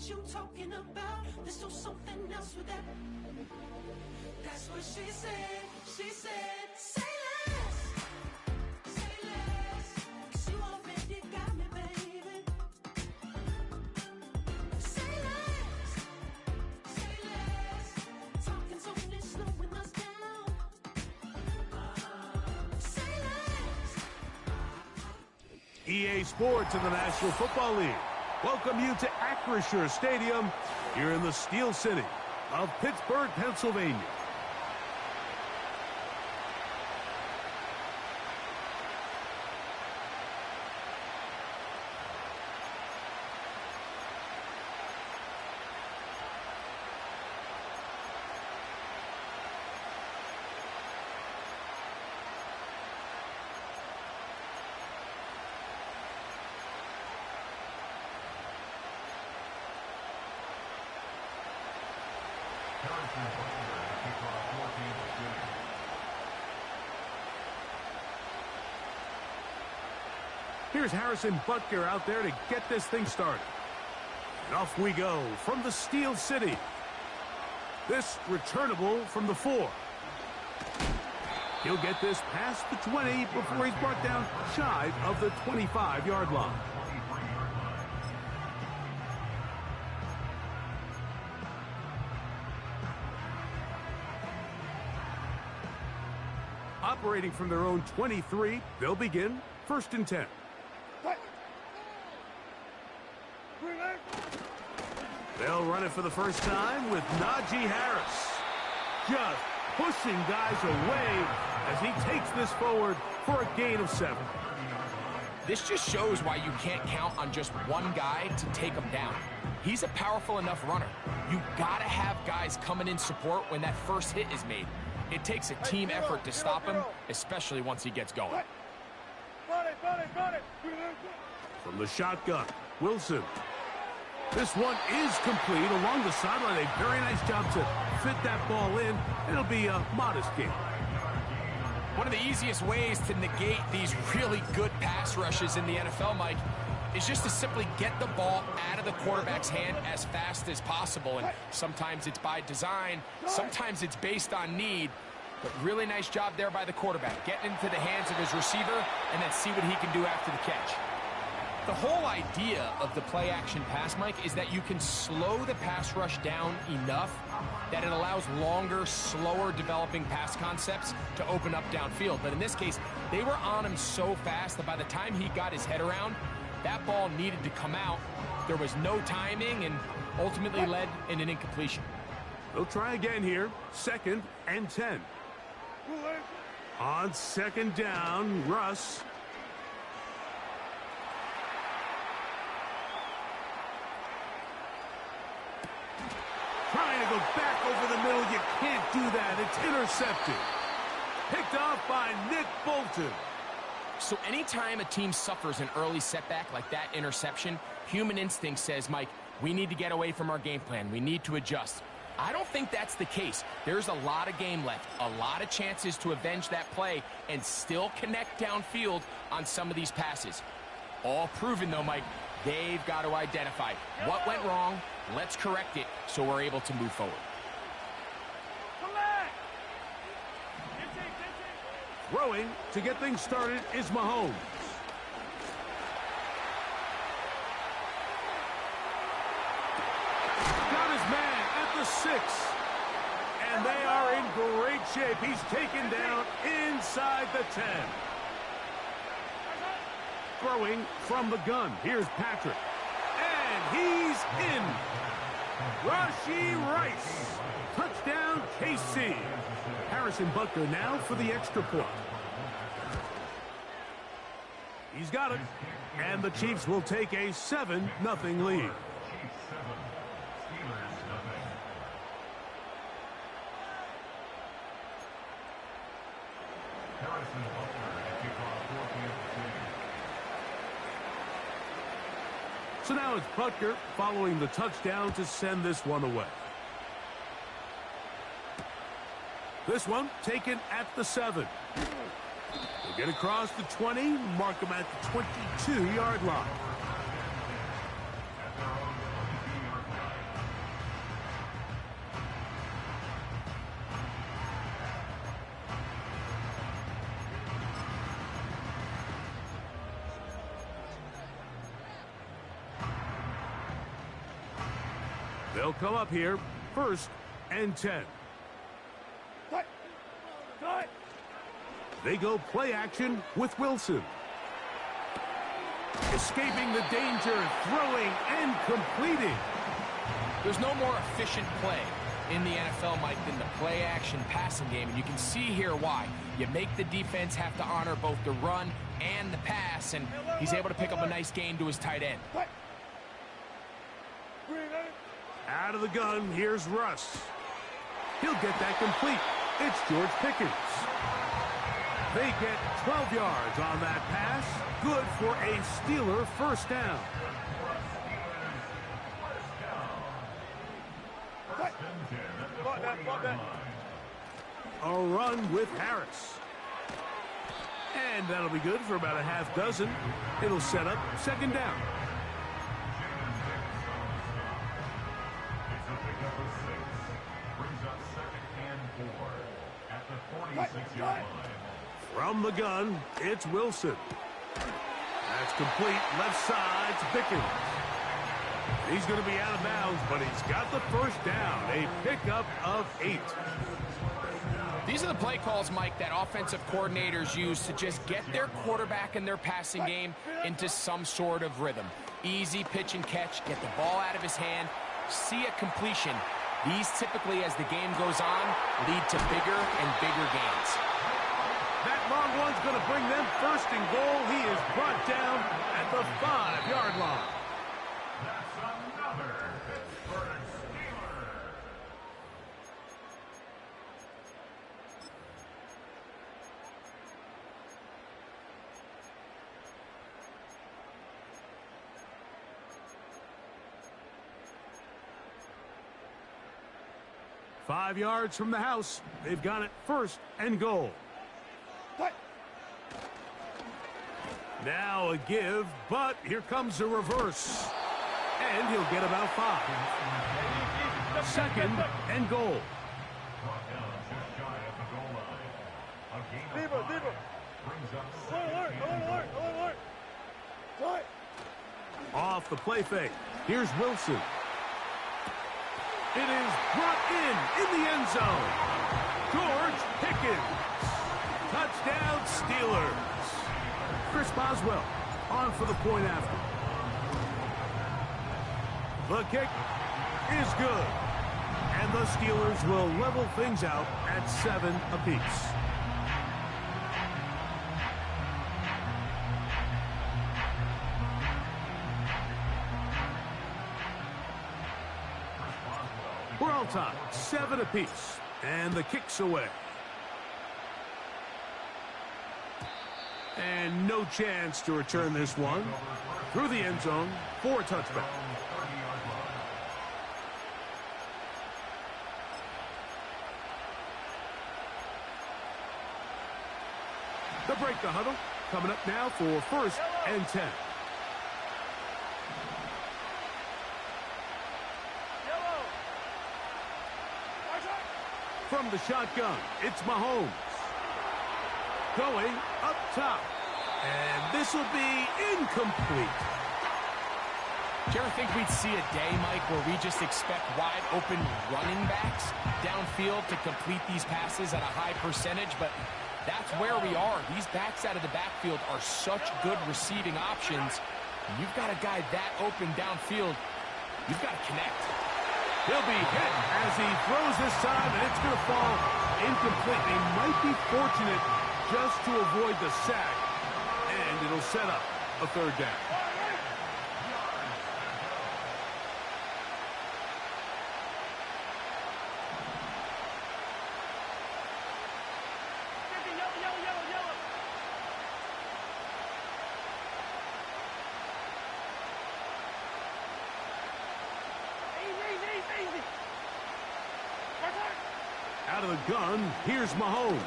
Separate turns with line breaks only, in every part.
you talking about? There's still something else with that. That's what she said. She said, say less. Say less. 'Cause you already got me, baby. Say less. Say less. Talking's only slowing us down. Say less.
EA Sports in the National Football League welcome you to Acrisure Stadium here in the Steel City of Pittsburgh, Pennsylvania. Here's Harrison Butker out there to get this thing started. And off we go from the Steel City. This returnable from the 4. He'll get this past the 20 before he's brought down shy of the 25-yard line. Operating from their own 23, they'll begin 1st and 10. They'll run it for the first time with Najee Harris. Just pushing guys away as he takes this forward for a gain of 7.
This just shows why you can't count on just one guy to take him down. He's a powerful enough runner. You gotta have guys coming in support when that first hit is made. It takes a team effort to stop him, especially once he gets going.
From the shotgun, Wilson. This one is complete along the sideline. A very nice job to fit that ball in. It'll be a modest gain.
One of the easiest ways to negate these really good pass rushes in the NFL, Mike, is just to simply get the ball out of the quarterback's hand as fast as possible. And sometimes it's by design, sometimes it's based on need. But really nice job there by the quarterback, getting into the hands of his receiver and then see what he can do after the catch. The whole idea of the play-action pass, Mike, is that you can slow the pass rush down enough that it allows longer, slower developing pass concepts to open up downfield. But in this case, they were on him so fast that by the time he got his head around, that ball needed to come out. There was no timing and ultimately led in an incompletion.
They'll try again here, 2nd and 10. On 2nd down, Russ. Trying to go back over the middle. You can't do that. It's intercepted. Picked off by Nick Bolton.
So anytime a team suffers an early setback like that interception, human instinct says, Mike, we need to get away from our game plan. We need to adjust. I don't think that's the case. There's a lot of game left, a lot of chances to avenge that play and still connect downfield on some of these passes. All proven, though, Mike, they've got to identify what went wrong. Let's correct it so we're able to move forward.
Throwing to get things started is Mahomes. Got his man at the 6. And they are in great shape. He's taken down inside the 10. Throwing from the gun. Here's Patrick. And he's in. Rashee Rice. Touchdown, KC. Harrison Butker now for the extra point. He's got it. And the Chiefs will take a 7-0 lead. So now it's Butker following the touchdown to send this one away. This one taken at the 7. They get across the 20, mark him at the 22-yard line. They'll come up here, 1st and 10. They go play action with Wilson. Escaping the danger, throwing and completing.
There's no more efficient play in the NFL, Mike, than the play-action passing game, and you can see here why. You make the defense have to honor both the run and the pass, and he's able to pick up a nice gain to his tight end.
Out of the gun, here's Russ. He'll get that complete. It's George Pickens. They get 12 yards on that pass. Good for a Steeler first down. A run with Harris. And that'll be good for about a half dozen. It'll set up 2nd down. From the gun, it's Wilson. That's complete. Left side to Pickens. He's going to be out of bounds, but he's got the first down. A pickup of 8.
These are the play calls, Mike, that offensive coordinators use to just get their quarterback and their passing game into some sort of rhythm. Easy pitch and catch, get the ball out of his hand, see a completion. These typically, as the game goes on, lead to bigger and bigger gains.
That long one's going to bring them 1st and goal. He is brought down at the 5-yard line.
That's another Pittsburgh Steeler.
Five yards from the house. They've got it 1st and goal. Now a give, but here comes a reverse. And he'll get about 5. 2nd and goal. Off the play fake. Here's Wilson. It is brought in the end zone. George Pickens. Touchdown, Steelers. Chris Boswell on for the point after. The kick is good. And the Steelers will level things out at 7 apiece. We're all tied, 7 apiece. And the kick's away. And no chance to return this one. Through the end zone for a touchback. The break the huddle. Coming up now for 1st and 10. From the shotgun, it's Mahomes. Going up top. And this will be incomplete.
Do you ever think we'd see a day, Mike, where we just expect wide open running backs downfield to complete these passes at a high percentage? But that's where we are. These backs out of the backfield are such good receiving options. You've got a guy that open downfield. You've got to connect.
He'll be hit as he throws this time, and it's going to fall incomplete. They might be fortunate just to avoid the sack, and it'll set up a 3rd down. Out of the gun, here's Mahomes.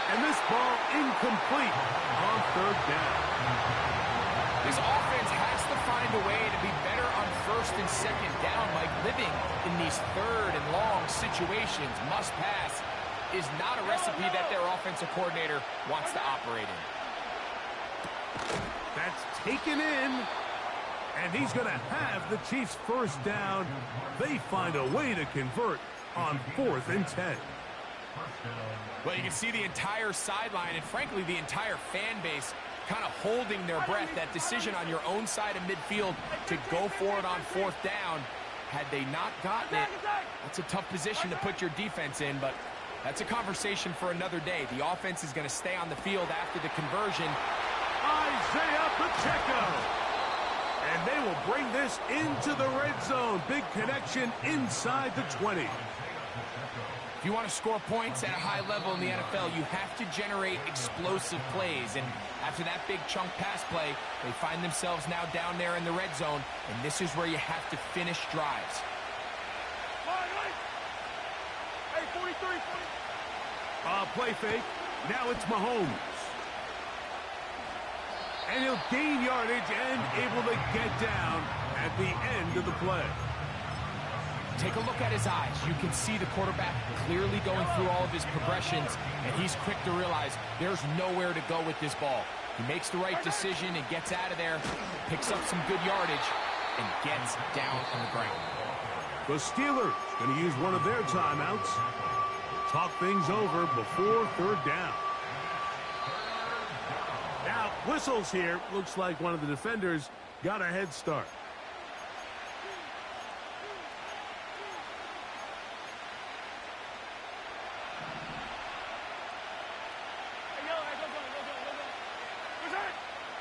And this ball incomplete on 3rd down.
This offense has to find a way to be better on 1st and 2nd down. Like living in these 3rd and long situations, must pass, is not a recipe that their offensive coordinator wants to operate in.
That's taken in. And he's going to have the Chiefs first down. They find a way to convert on 4th and 10.
Well, you can see the entire sideline and, frankly, the entire fan base kind of holding their breath. That decision on your own side of midfield to go for it on 4th down, had they not gotten it, that's a tough position to put your defense in, but that's a conversation for another day. The offense is going to stay on the field after the conversion.
Isaiah Pacheco. And they will bring this into the red zone. Big connection inside the 20.
If you want to score points at a high level in the NFL, you have to generate explosive plays. And after that big chunk pass play, they find themselves now down there in the red zone. And this is where you have to finish drives.
Hey, 43, 40. Play fake. Now it's Mahomes. And he'll gain yardage and able to get down at the end of the play.
Take a look at his eyes. You can see the quarterback clearly going through all of his progressions, and he's quick to realize there's nowhere to go with this ball. He makes the right decision and gets out of there, picks up some good yardage, and gets down on the ground.
The Steelers going to use one of their timeouts. Talk things over before 3rd down. Now, whistles here. Looks like one of the defenders got a head start.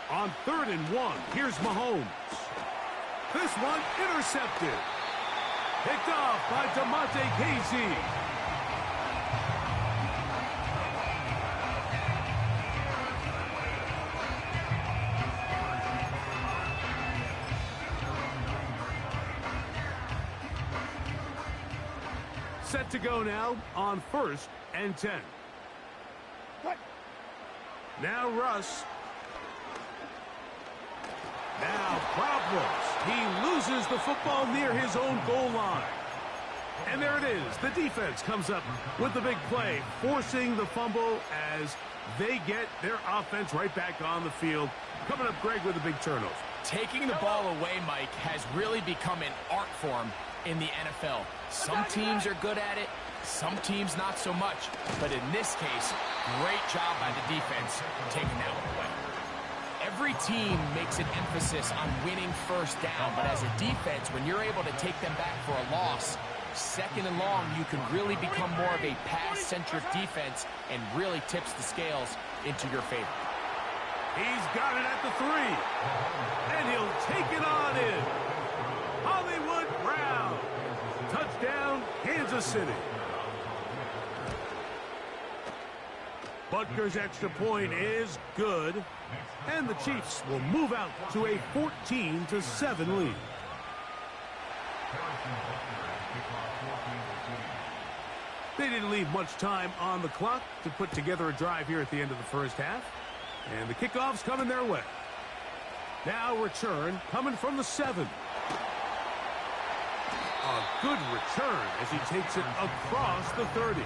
On 3rd and 1, here's Mahomes. This one intercepted. Picked off by DeMonte Casey. Set to go now on 1st and 10. Now Russ. Now problems. He loses the football near his own goal line. And there it is. The defense comes up with the big play, forcing the fumble as they get their offense right back on the field. Coming up, Greg, with a big turnover.
Taking the ball away, Mike, has really become an art form in the NFL. Some teams are good at it, some teams not so much. But in this case, great job by the defense taking that one away. Every team makes an emphasis on winning first down, but as a defense, when you're able to take them back for a loss, 2nd and long, you can really become more of a pass-centric defense and really tips the scales into your favor.
He's got it at the 3. And he'll take it on in. Hollywood Brown. Touchdown, Kansas City. Butker's extra point is good. And the Chiefs will move out to a 14-7 lead. They didn't leave much time on the clock to put together a drive here at the end of the first half. And the kickoff's coming their way. Now return coming from the 7. A good return as he takes it across the 30.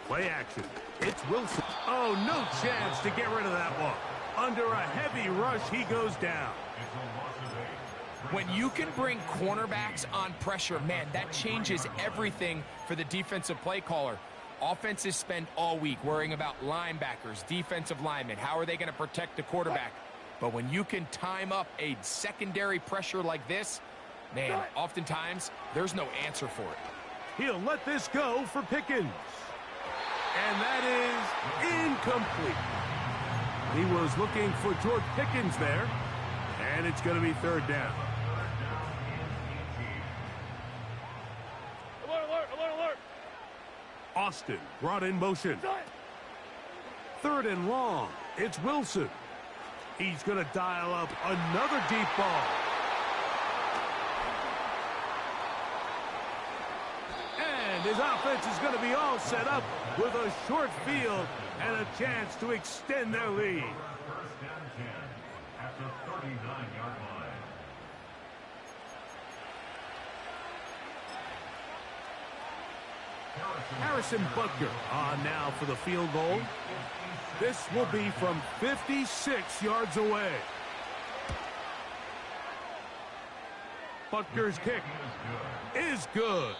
Play action. It's Wilson. Oh, no chance to get rid of that one. Under a heavy rush, he goes down.
When you can bring cornerbacks on pressure, man, that changes everything for the defensive play caller. Offenses spend all week worrying about linebackers, defensive linemen. How are they going to protect the quarterback? But when you can time up a secondary pressure like this, man, oftentimes there's no answer for it.
He'll let this go for Pickens. And that is incomplete. He was looking for George Pickens there. And it's going to be 3rd down.
Alert, alert, alert.
Austin brought in motion. 3rd and long. It's Wilson. He's going to dial up another deep ball. And his offense is going to be all set up with a short field and a chance to extend their lead.
First down 10 at the 39-yard line.
Harrison Butker on now for the field goal. This will be from 56 yards away. Butker's kick is good.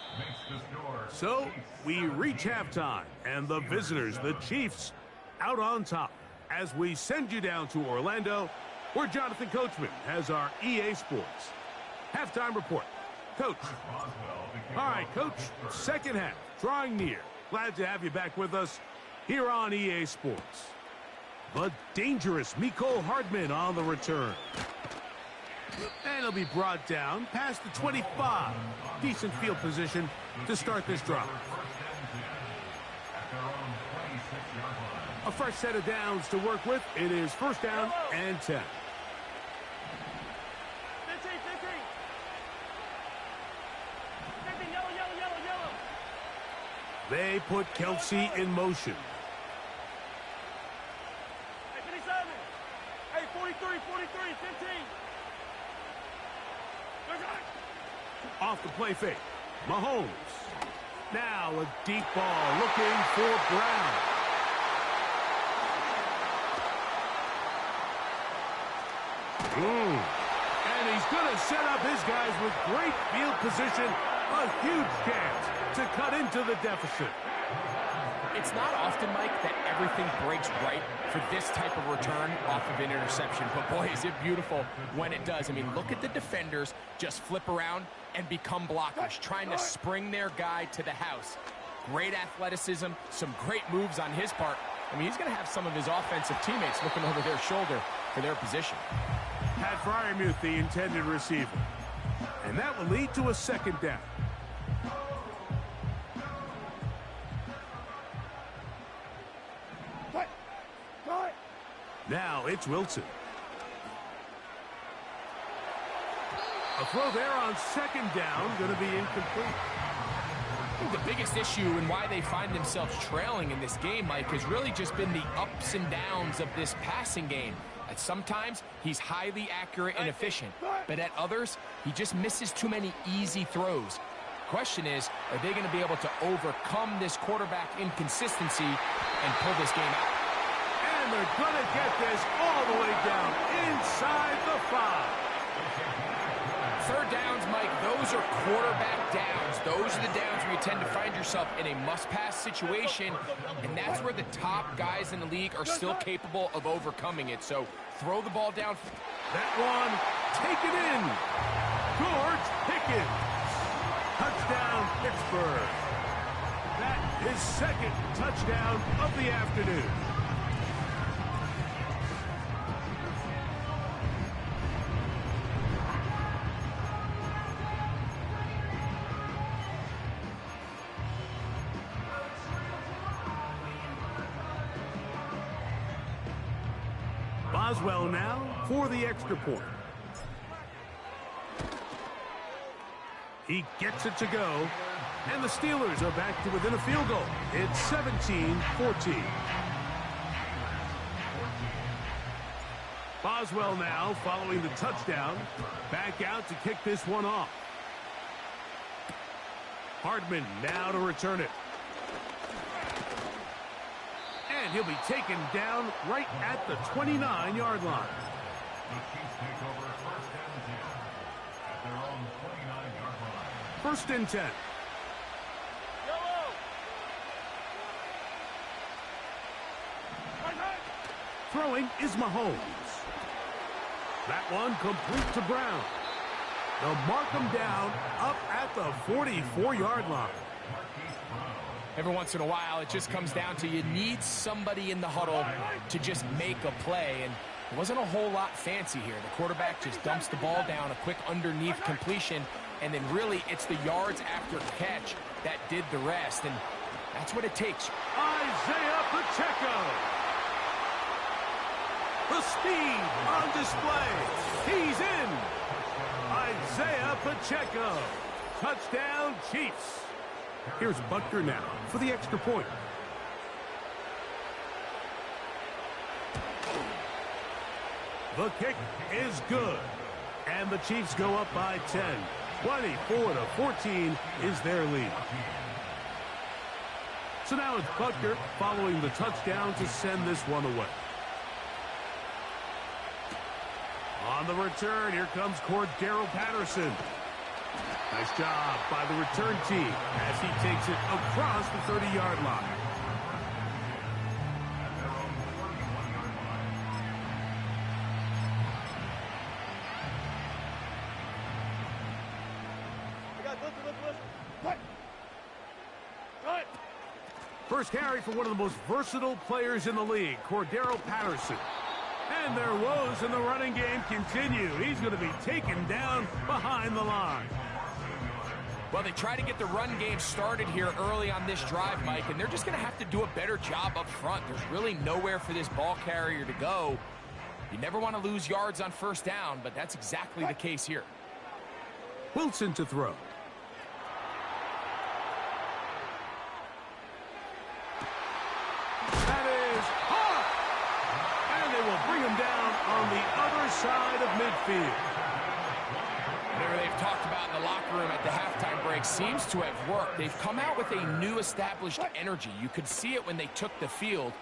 So we reach halftime, and the visitors, the Chiefs, out on top. As we send you down to Orlando, where Jonathan Coachman has our EA Sports halftime report. Coach. All right, Coach, second half, drawing near. Glad to have you back with us here on EA Sports. The dangerous Mecole Hardman on the return. And he'll be brought down past the 25. Decent field position to start this drive. A fresh set of downs to work with. It is first down and 10.
15. Yellow.
They put Kelsey in motion.
Hey, 57. Hey, 43, 15.
Off the play fake. Mahomes. Now a deep ball looking for Brown. And he's going to set up his guys with great field position. A huge chance to cut into the deficit.
It's not often, Mike, that everything breaks right for this type of return off of an interception. But, boy, is it beautiful when it does. I mean, look at the defenders just flip around and become blockers, trying to spring their guy to the house. Great athleticism, some great moves on his part. I mean, he's going to have some of his offensive teammates looking over their shoulder for their position.
Pat Freiermuth, the intended receiver. And that will lead to a second down. Now it's Wilson. A throw there on second down, going to be incomplete.
I think the biggest issue and why they find themselves trailing in this game, Mike, has really just been the ups and downs of this passing game. At sometimes, he's highly accurate and efficient, but at others, he just misses too many easy throws. Question is, are they going to be able to overcome this quarterback inconsistency and pull this game out?
And they're going to get this all the way down inside the 5.
Third downs, Mike, those are quarterback downs. Those are the downs where you tend to find yourself in a must-pass situation, and that's where the top guys in the league are still capable of overcoming it. So throw the ball down.
That one taken in. George Pickens. Touchdown, Pittsburgh. That is second touchdown of the afternoon. Boswell now for the extra point. He gets it to go, and the Steelers are back to within a field goal. It's 17-14. Boswell now following the touchdown, back out to kick this one off. Hardman now to return it. And he'll be taken down right at the 29-yard line.
The Chiefs take over first and 10 at their own 29-yard line.
First and 10. Throwing is Mahomes. That one complete to Brown. They'll mark him down up at the 44-yard line.
Every once in a while, it just comes down to you need somebody in the huddle to just make a play, and it wasn't a whole lot fancy here. The quarterback just dumps the ball down, a quick underneath completion, and then really it's the yards after catch that did the rest, and that's what it takes.
Isaiah Pacheco. The speed on display. He's in. Isaiah Pacheco. Touchdown, Chiefs. Here's Butker now for the extra point. The kick is good. And the Chiefs go up by 10. 24-14 is their lead. So now it's Butker following the touchdown to send this one away. On the return, here comes Cordero Patterson. Nice job by the return team as he takes it across the 30-yard line. First carry for one of the most versatile players in the league, Cordero Patterson. And their woes in the running game continue. He's going to be taken down behind the line.
Well, they try to get the run game started here early on this drive, Mike, and they're just going to have to do a better job up front. There's really nowhere for this ball carrier to go. You never want to lose yards on first down, but that's exactly the case here.
Wilson to throw. That is hot! And they will bring him down on the other side of midfield.
Whatever they've talked about in the locker room at the halftime break seems to have worked. They've come out with a new established energy. You could see it when they took the field.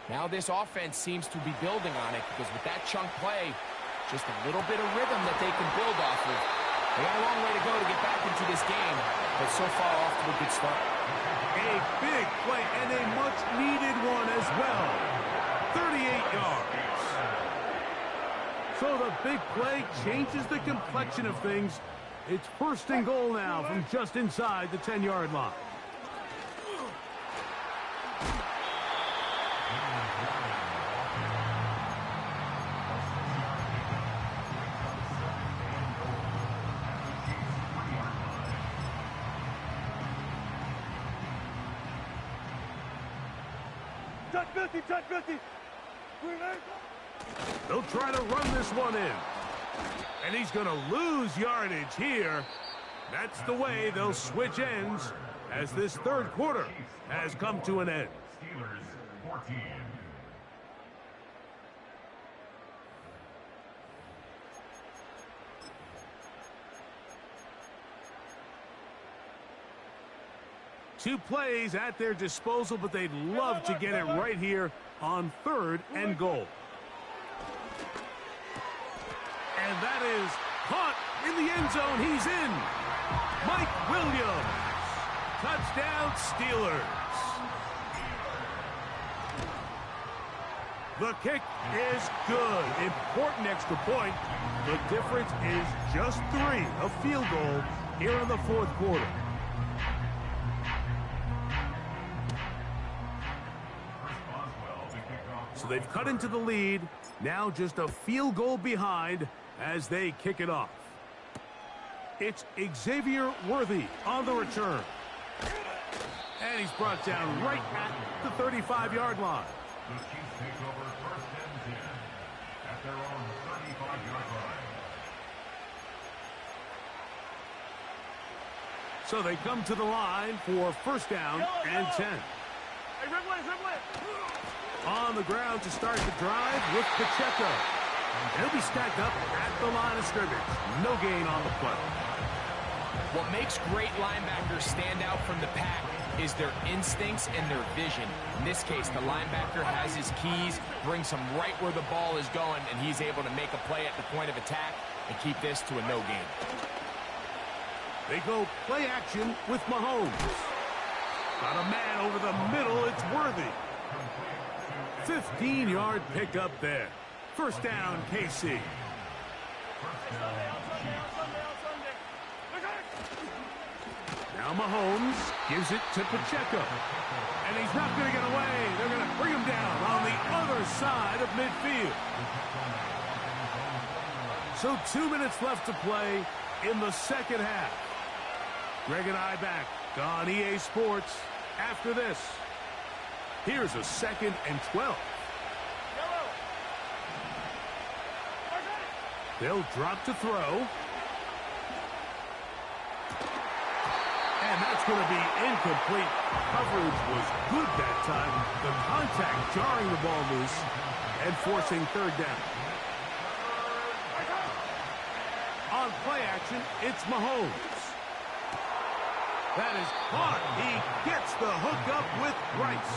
Now this offense seems to be building on it because with that chunk play, just a little bit of rhythm that they can build off of. They got a long way to go to get back into this game, but so far off to a good start.
A big play and a much-needed one as well. 38 yards. So the big play changes the complexion of things. It's first and goal now from just inside the 10-yard line.
Touch 50, touch 50.
They'll try to run this one in. And he's going to lose yardage here. That's the way they'll switch ends as this third quarter has come to an end.
Steelers 14.
Two plays at their disposal, but they'd love to get it right here on third and goal. And that is caught in the end zone. He's in. Mike Williams. Touchdown, Steelers. The kick is good. Important extra point. The difference is just 3, a field goal here in the fourth quarter. So they've cut into the lead. Now just a field goal behind as they kick it off. It's Xavier Worthy on the return. And he's brought down right at the 35-yard line.
The Chiefs take over first and 10 at their own 35-yard line.
So they come to the line for first down and 10.
Hey, Ridley.
On the ground to start the drive with Pacheco. He'll be stacked up at the line of scrimmage. No gain on the play.
What makes great linebackers stand out from the pack is their instincts and their vision. In this case, the linebacker has his keys, brings him right where the ball is going, and he's able to make a play at the point of attack and keep this to a no gain.
They go play action with Mahomes. Got a man over the middle. It's Worthy. 15-yard pickup there. First down, KC. Now Mahomes gives it to Pacheco. And he's not going to get away. They're going to bring him down on the other side of midfield. So 2 minutes left to play in the second half. Greg and I back on EA Sports after this. Here's a 2nd and 12. They'll drop to throw. And that's going to be incomplete. Coverage was good that time. The contact jarring the ball loose and forcing third down. On play action, it's Mahomes. That is caught. He gets the hook up with Rice.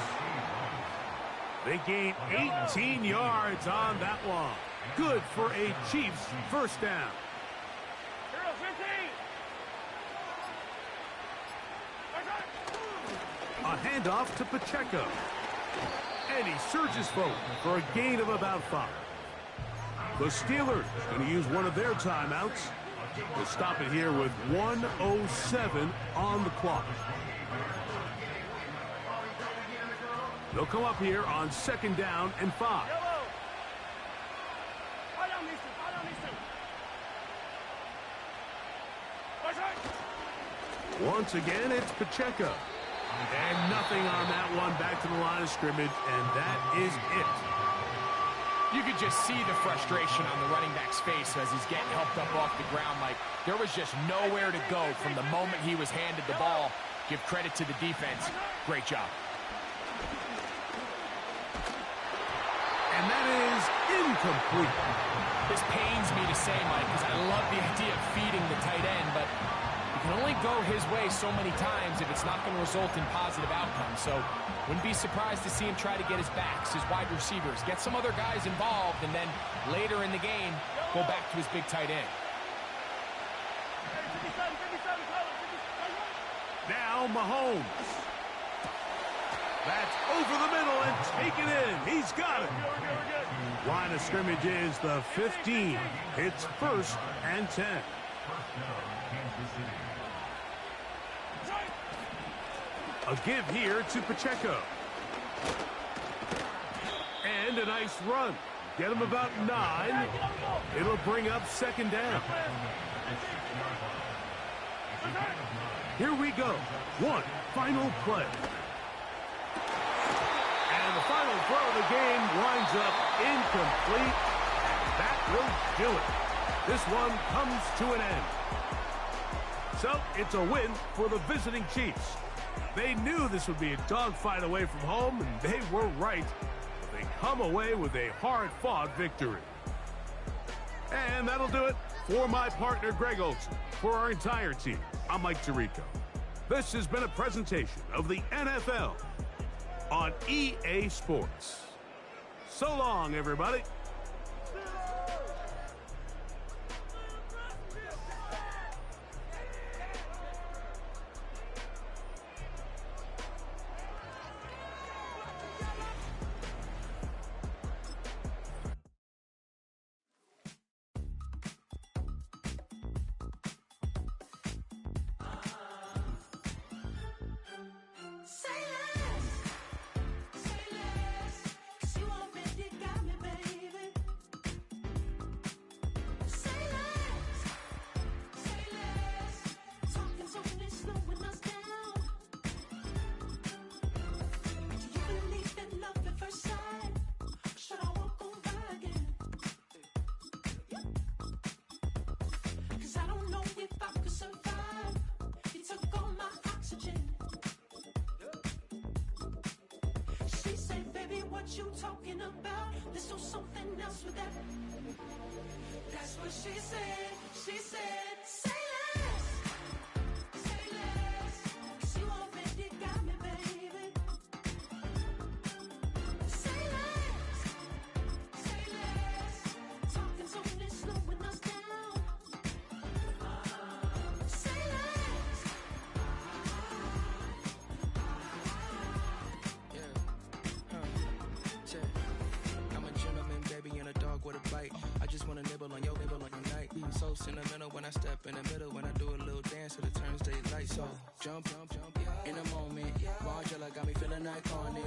They gain 18 yards on that one. Good for a Chiefs first down. A handoff to Pacheco. And he surges forward for a gain of about 5. The Steelers going to use one of their timeouts. We'll stop it here with 1:07 on the clock. They'll come up here on 2nd down and 5. Once again, it's Pacheco. And nothing on that one, back to the line of scrimmage, and that is it.
You could just see the frustration on the running back's face as he's getting helped up off the ground. Like, there was just nowhere to go from the moment he was handed the ball. Give credit to the defense. Great job.
And that is incomplete.
This pains me to say, Mike, because I love the idea of feeding the tight end, but you can only go his way so many times if it's not going to result in positive outcomes. So wouldn't be surprised to see him try to get his backs, his wide receivers, get some other guys involved, and then later in the game, go back to his big tight end.
Now Mahomes. That's over the middle and taken in. He's got it. Line of scrimmage is the 15. It's 1st and 10. A give here to Pacheco. And a nice run. Get him about 9. It'll bring up 2nd down. Here we go. One final play. And the final throw of the game winds up incomplete. And that will do it. This one comes to an end. So it's a win for the visiting Chiefs. They knew this would be a dogfight away from home, and they were right. They come away with a hard-fought victory. And that'll do it for my partner, Greg Olson. For our entire team, I'm Mike Tirico. This has been a presentation of the NFL on EA Sports. So long, everybody.
You talking about? Let's do something else with that. That's what she said. She said, say less. Say less. 'Cause you already got me, baby. Say less. Say less. Talking so it's slowing us down. Say less.
I'm a gentleman, baby, and a dog with a bite. I just wanna nibble on your nibble like a night. So sentimental when I step in the middle, when I do a little dance to the turns daylight. So jump, in a moment. Angela got me feeling iconic.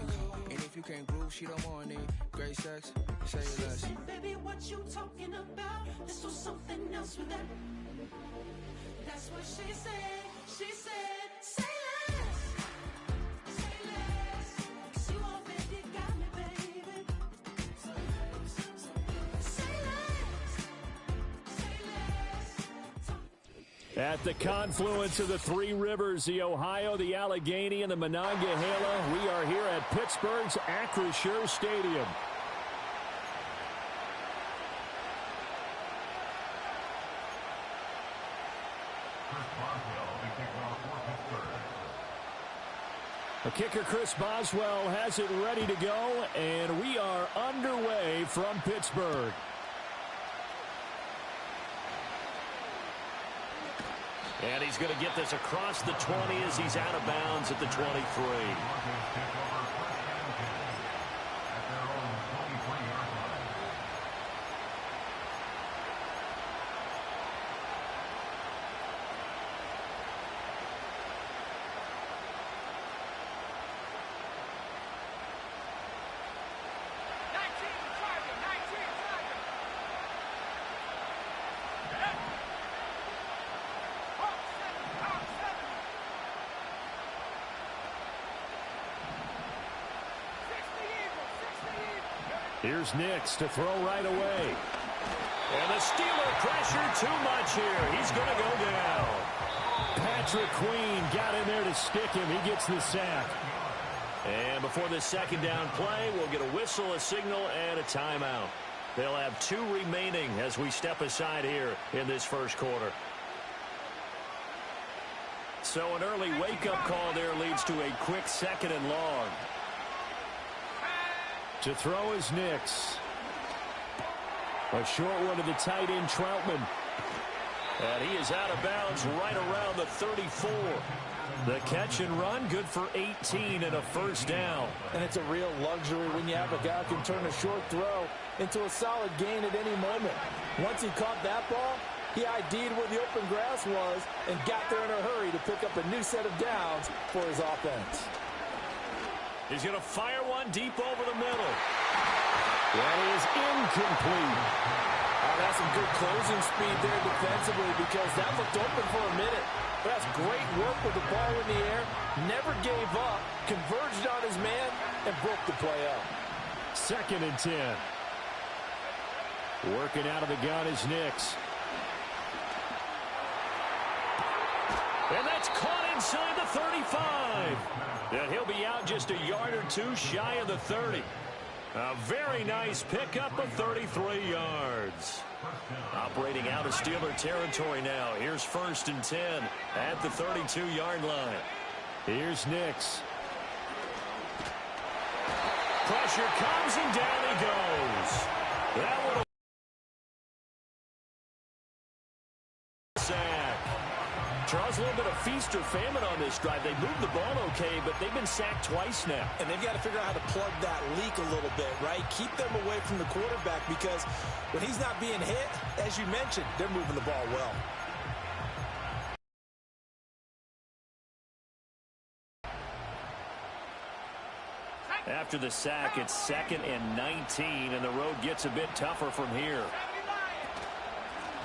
And if you can't groove, she don't want it. Great sex, say less.
Say, baby, what you talking about? Let's do something else with that. That's what she said. She said, say less. Say less. 'Cause you already got me, baby. Say less. Say less.
At the confluence of the three rivers, the Ohio, the Allegheny, and the Monongahela, we are here at Pittsburgh's Acrisure Stadium.
Chris Boswell, the kickoff for Pittsburgh.
The kicker, Chris Boswell, has it ready to go, and we are underway from Pittsburgh. And he's going to get this across the 20 as he's out of bounds at the 23. Here's Nix to throw right away. And the Steeler pressure too much here. He's going to go down. Patrick Queen got in there to stick him. He gets the sack. And before the second down play, we'll get a whistle, a signal, and a timeout. They'll have 2 remaining as we step aside here in this first quarter. So an early wake-up call there leads to a quick second and long. To throw is Nix. A short one to the tight end, Troutman. And he is out of bounds right around the 34. The catch and run, good for 18 and a first down.
And it's a real luxury when you have a guy who can turn a short throw into a solid gain at any moment. Once he caught that ball, he ID'd where the open grass was and got there in a hurry to pick up a new set of downs for his offense.
He's going to fire one deep over the middle. That is incomplete.
That's some good closing speed there defensively because that looked open for a minute. But that's great work with the ball in the air. Never gave up, converged on his man, and broke the play up.
2nd and 10. Working out of the gun is Nix. And that's caught inside the 35. And he'll be out just a yard or 2 shy of the 30. A very nice pickup of 33 yards. Operating out of Steeler territory now. Here's 1st and 10 at the 32-yard line. Here's Nix. Pressure comes and down he goes. That would have sack. Charles, a little bit of feast or famine on this drive. They moved the ball okay, but they've been sacked twice now.
And they've got to figure out how to plug that leak a little bit, right? Keep them away from the quarterback because when he's not being hit, as you mentioned, they're moving the ball well.
After the sack, it's 2nd and 19, and the road gets a bit tougher from here.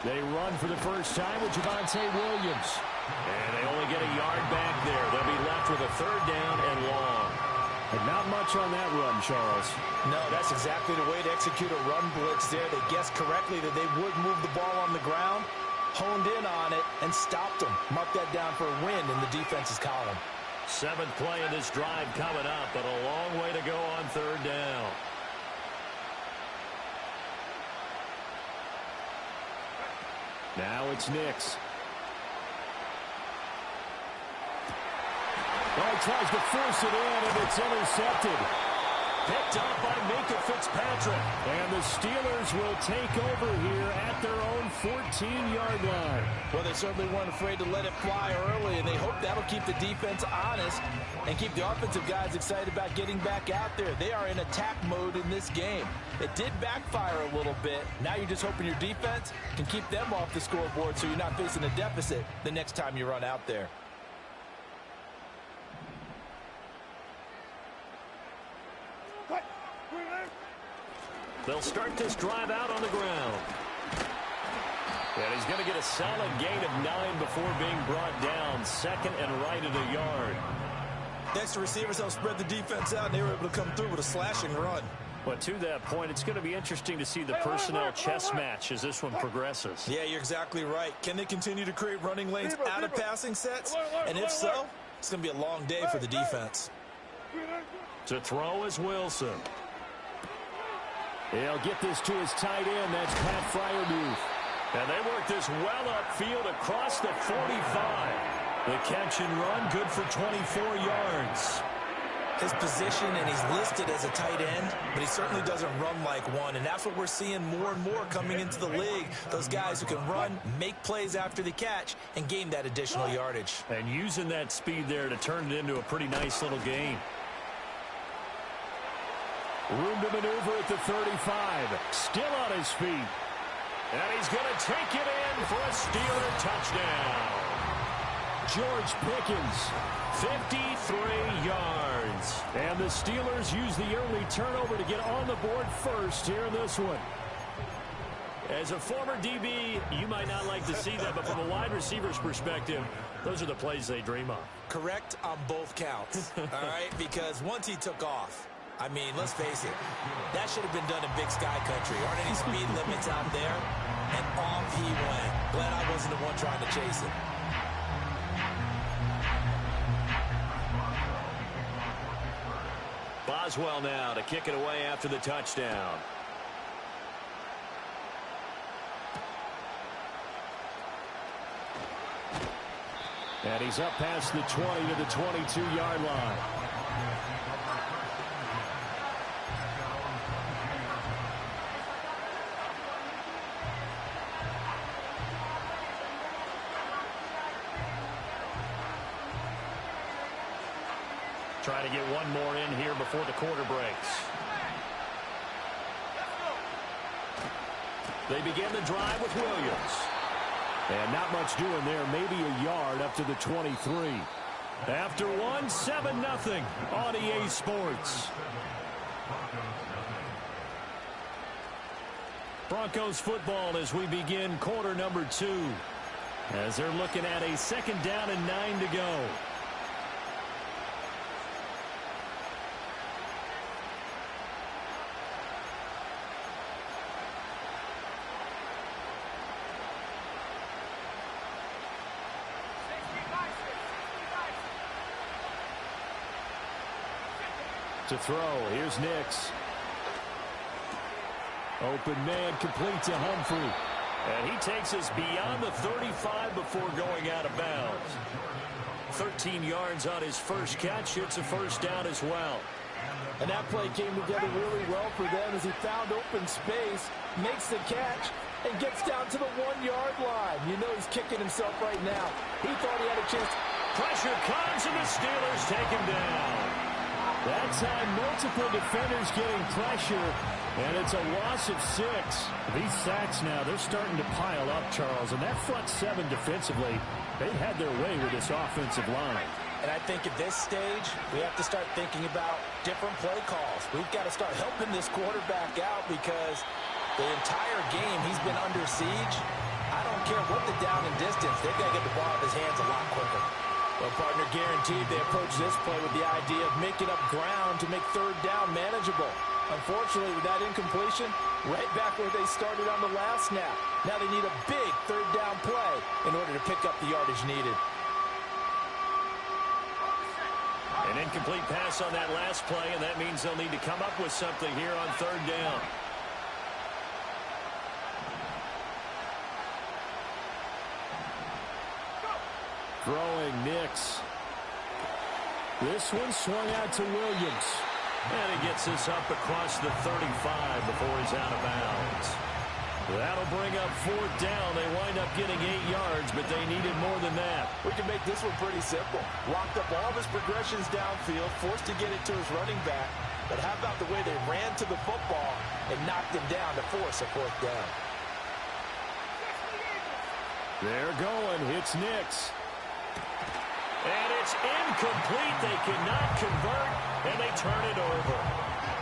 They run for the first time with Javonte Williams. And they only get a yard back there. They'll be left with a 3rd down and long. And not much on that run, Charles.
No, that's exactly the way to execute a run blitz there. They guessed correctly that they would move the ball on the ground, honed in on it, and stopped them. Mark that down for a win in the defense's column.
7th play of this drive coming up, but a long way to go on 3rd down. Now it's Nix. Oh, he tries to force it in, and it's intercepted. Picked up by Minka Fitzpatrick. And the Steelers will take over here at their own 14-yard line.
Well, they certainly weren't afraid to let it fly early, and they hope that'll keep the defense honest and keep the offensive guys excited about getting back out there. They are in attack mode in this game. It did backfire a little bit. Now you're just hoping your defense can keep them off the scoreboard so you're not facing a deficit the next time you run out there.
They'll start this drive out on the ground. And he's going to get a solid gain of 9 before being brought down. 2nd and right at a yard.
Next, the receivers helped spread the defense out, and they were able to come through with a slashing run.
But to that point, it's going to be interesting to see the personnel chess match as this one progresses.
Yeah, you're exactly right. Can they continue to create running lanes out of passing sets? And if so, it's going to be a long day for the defense.
To throw is Wilson. He'll get this to his tight end. That's Pat Fryermuth. And they work this well upfield across the 45. The catch and run, good for 24 yards.
his position, and he's listed as a tight end, but he certainly doesn't run like one, and that's what we're seeing more and more coming into the league. Those guys who can run, make plays after the catch, and gain that additional yardage.
And using that speed there to turn it into a pretty nice little game. Room to maneuver at the 35. Still on his feet. And he's going to take it in for a Steeler touchdown. George Pickens, 53 yards. And the Steelers use the early turnover to get on the board first here in this one. As a former DB, you might not like to see that, but from a wide receiver's perspective, those are the plays they dream of.
Correct on both counts, all right? Because once he took off, I mean, let's face it, that should have been done in Big Sky Country. Aren't any speed limits out there? And off he went. Glad I wasn't the one trying to chase it.
Boswell now to kick it away after the touchdown. And he's up past the 20 to the 22-yard line. Try to get one more in here before the quarter breaks. They begin the drive with Williams. And not much doing there. Maybe a yard up to the 23. After one, 7-0 on EA Sports. Broncos football as we begin quarter number 2. As they're looking at a 2nd down and 9 to go. To throw, here's Nix. Open man, complete to Humphrey. And he takes us beyond the 35 before going out of bounds. 13 yards on his first catch. It's a first down as well.
And that play came together really well for them as he found open space, makes the catch, and gets down to the 1-yard line. You know he's kicking himself right now. He thought he had a chance.
Pressure comes, and the Steelers take him down. That time, multiple defenders getting pressure, and it's a loss of 6. These sacks now, they're starting to pile up, Charles, and that front 7 defensively, they had their way with this offensive line.
And I think at this stage, we have to start thinking about different play calls. We've got to start helping this quarterback out because the entire game he's been under siege. I don't care what the down and distance, they've got to get the ball out of his hands a lot quicker. Well, partner, guaranteed they approach this play with the idea of making up ground to make 3rd down manageable. Unfortunately, with that incompletion, right back where they started on the last snap. Now they need a big 3rd down play in order to pick up the yardage needed.
An incomplete pass on that last play, and that means they'll need to come up with something here on 3rd down. Throwing Nix. This one swung out to Williams. And he gets this up across the 35 before he's out of bounds. That'll bring up 4th down. They wind up getting 8 yards, but they needed more than that.
We can make this one pretty simple. Locked up all of his progressions downfield, forced to get it to his running back. But how about the way they ran to the football and knocked him down to force a 4th down?
They're going. It's Nix. And it's incomplete. They cannot convert, and they turn it over.